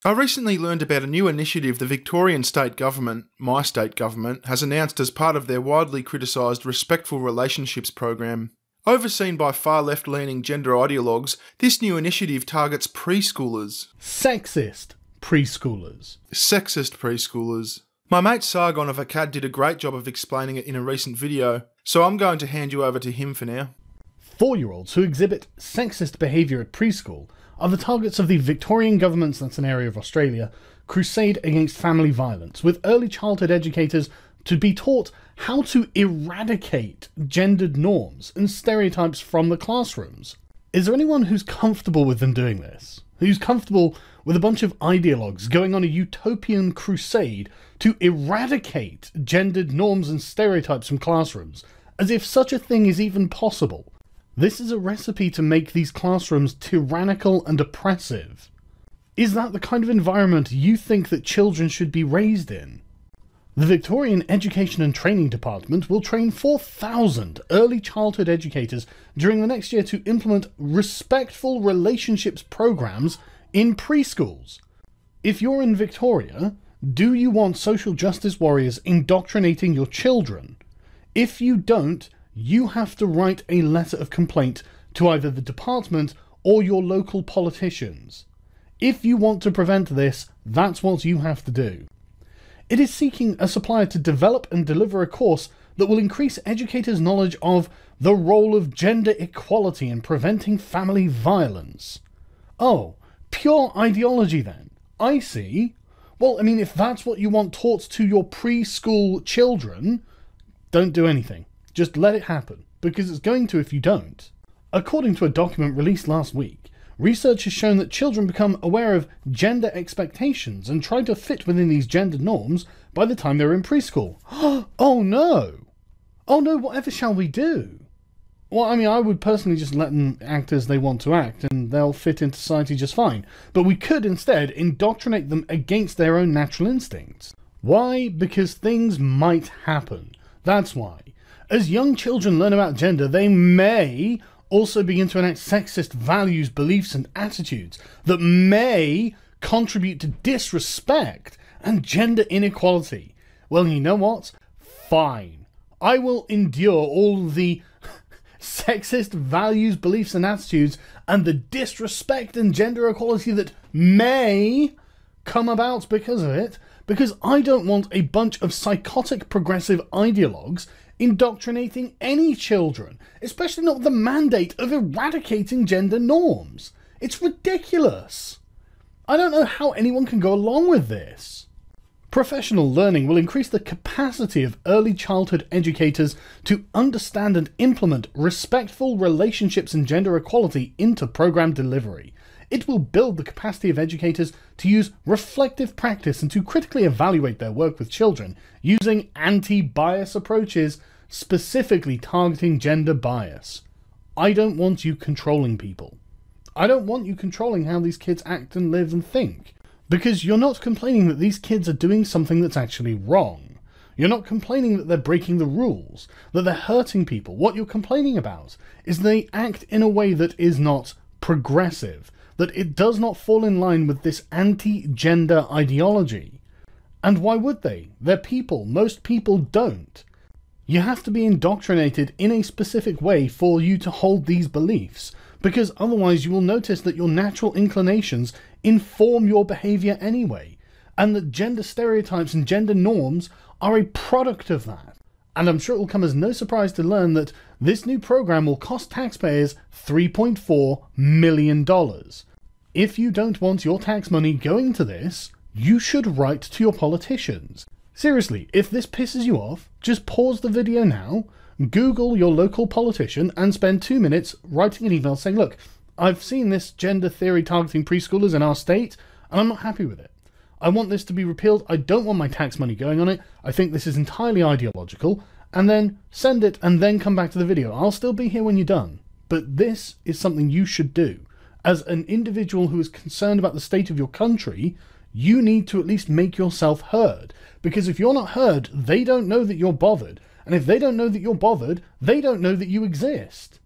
I recently learned about a new initiative the Victorian state government, my state government, has announced as part of their widely criticised Respectful Relationships program. Overseen by far left-leaning gender ideologues, this new initiative targets preschoolers. Sexist preschoolers. Sexist preschoolers. My mate Sargon of Akkad did a great job of explaining it in a recent video, so I'm going to hand you over to him for now. 4-year-olds who exhibit sexist behaviour at preschool are the targets of the Victorian Government's, that's an area of Australia, crusade against family violence, with early childhood educators to be taught how to eradicate gendered norms and stereotypes from the classrooms. Is there anyone who's comfortable with them doing this? Who's comfortable with a bunch of ideologues going on a utopian crusade to eradicate gendered norms and stereotypes from classrooms, as if such a thing is even possible? This is a recipe to make these classrooms tyrannical and oppressive. Is that the kind of environment you think that children should be raised in? The Victorian Education and Training Department will train 4,000 early childhood educators during the next year to implement respectful relationships programs in preschools. If you're in Victoria, do you want social justice warriors indoctrinating your children? If you don't, you have to write a letter of complaint to either the department or your local politicians. If you want to prevent this, that's what you have to do. It is seeking a supplier to develop and deliver a course that will increase educators' knowledge of the role of gender equality in preventing family violence. Oh, pure ideology then. I see. Well, I mean, if that's what you want taught to your preschool children, don't do anything. Just let it happen, because it's going to if you don't. According to a document released last week, research has shown that children become aware of gender expectations and try to fit within these gender norms by the time they're in preschool. Oh no! Oh no, whatever shall we do? Well, I mean, I would personally just let them act as they want to act, and they'll fit into society just fine. But we could instead indoctrinate them against their own natural instincts. Why? Because things might happen. That's why. As young children learn about gender, they may also begin to enact sexist values, beliefs and attitudes that may contribute to disrespect and gender inequality. Well, you know what? Fine. I will endure all the sexist values, beliefs and attitudes and the disrespect and gender equality that may come about because of it, because I don't want a bunch of psychotic progressive ideologues indoctrinating any children, especially not with the mandate of eradicating gender norms. It's ridiculous. I don't know how anyone can go along with this. Professional learning will increase the capacity of early childhood educators to understand and implement respectful relationships and gender equality into program delivery. It will build the capacity of educators to use reflective practice and to critically evaluate their work with children using anti-bias approaches, specifically targeting gender bias. I don't want you controlling people. I don't want you controlling how these kids act and live and think, because you're not complaining that these kids are doing something that's actually wrong. You're not complaining that they're breaking the rules, that they're hurting people. What you're complaining about is they act in a way that is not progressive, that it does not fall in line with this anti-gender ideology. And why would they? They're people. Most people don't. You have to be indoctrinated in a specific way for you to hold these beliefs, because otherwise you will notice that your natural inclinations inform your behaviour anyway, and that gender stereotypes and gender norms are a product of that. And I'm sure it will come as no surprise to learn that this new program will cost taxpayers $3.4 million. If you don't want your tax money going to this, you should write to your politicians. Seriously, if this pisses you off, just pause the video now, Google your local politician and spend 2 minutes writing an email saying, look, I've seen this gender theory targeting preschoolers in our state and I'm not happy with it. I want this to be repealed. I don't want my tax money going on it. I think this is entirely ideological. And then send it and then come back to the video. I'll still be here when you're done. But this is something you should do. As an individual who is concerned about the state of your country, you need to at least make yourself heard. Because if you're not heard, they don't know that you're bothered. And if they don't know that you're bothered, they don't know that you exist.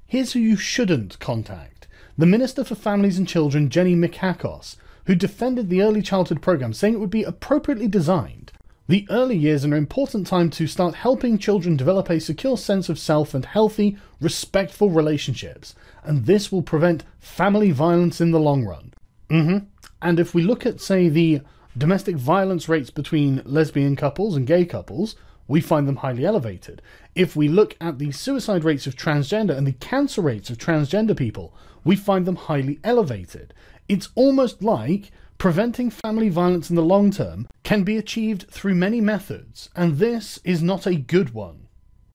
Here's who you shouldn't contact. The Minister for Families and Children, Jenny MacAskill, who defended the early childhood program, saying it would be appropriately designed. The early years are an important time to start helping children develop a secure sense of self and healthy, respectful relationships, and this will prevent family violence in the long run. And if we look at, say, the domestic violence rates between lesbian couples and gay couples, we find them highly elevated. If we look at the suicide rates of transgender and the cancer rates of transgender people, we find them highly elevated. It's almost like preventing family violence in the long term can be achieved through many methods, and this is not a good one.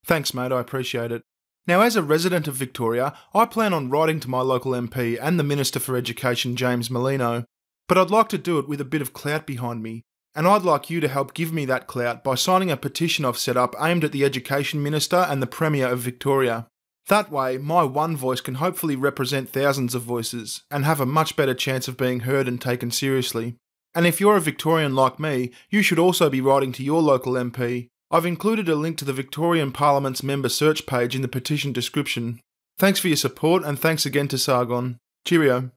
Thanks, mate, I appreciate it. Now, as a resident of Victoria, I plan on writing to my local MP and the Minister for Education, James Merlino, but I'd like to do it with a bit of clout behind me, and I'd like you to help give me that clout by signing a petition I've set up aimed at the Education Minister and the Premier of Victoria. That way, my one voice can hopefully represent thousands of voices, and have a much better chance of being heard and taken seriously. And if you're a Victorian like me, you should also be writing to your local MP. I've included a link to the Victorian Parliament's member search page in the petition description. Thanks for your support, and thanks again to Sargon. Cheerio.